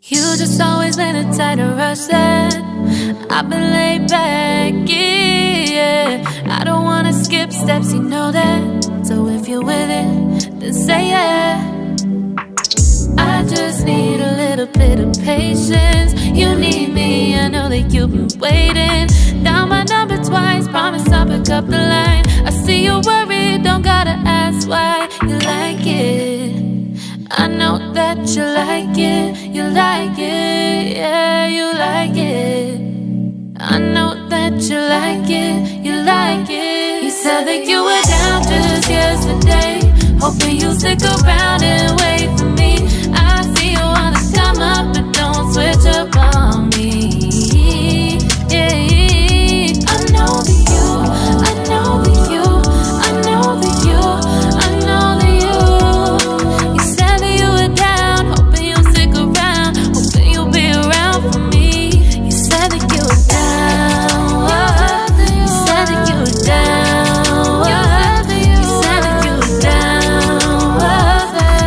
You just always been the type to rush that. I've been laid back, yeah. I don't wanna skip steps, you know that. So if you're with it, then say yeah. I just need a little bit of patience. You need me, I know that you've been waiting. Down my number twice, promise I'll pick up the line. I see you worried, don't gotta ask why. You like it, I know that you like it. You like it, yeah, you like it. I know that you like it, you like it. You said that you were down just yesterday, hoping you'll stick around and wait for me. I see you wanna come up, but don't switch up on me. Yeah, I know that you, I know that you, I know that you, I know that you. You said that you were down, hoping you'll stick around, hoping you'll be around for me. You said that you were down, you said that you were down, you said that you were down,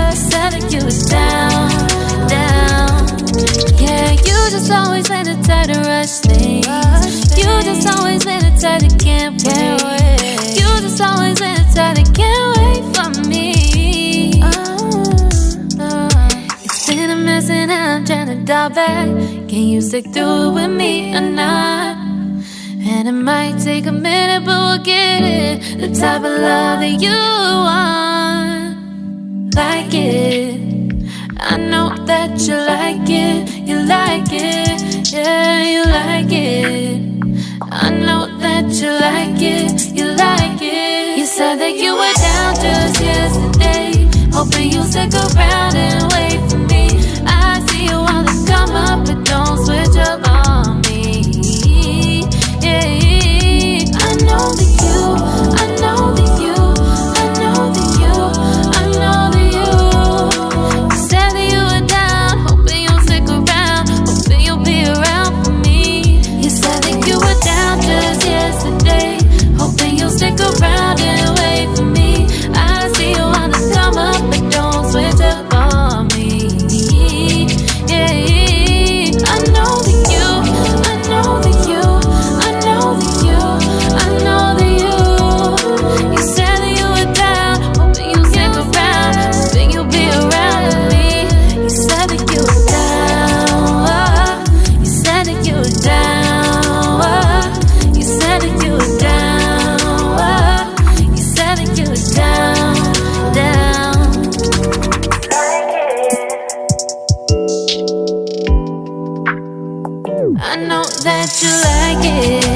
you said that you were down, down. Yeah, you just always been the type to rush things. You just always been the type that can't wait. You just always been the type that can't wait for me. It's been a mess and I'm trying to dial back. Can you stick through it with me or not? And it might take a minute, but we'll get it. The type of love that you want, like it. I know that you like it, you like it, yeah, you like it. I know that you like it, you like it. You said that you were down just yesterday, hoping you'll stick around and wait for me. I see you wanna come up, but don't switch up on me. Yeah, I know that you, I know that you, I know that you, I know that you. You said that you were down, hoping you'll stick around, hoping you'll be around for me. You said that you were down just yesterday, hoping you'll stick around and wait for me. I see you wanna come up, but don't switch up on me. Yeah, I know that you, I know that you, I know that you, I know that you. You said that you were down, hoping you'll stick around, hoping you'll be around with me. You said that you were down, you said that you were down, you said that you were down, you said that you were down, down. I know that you like it.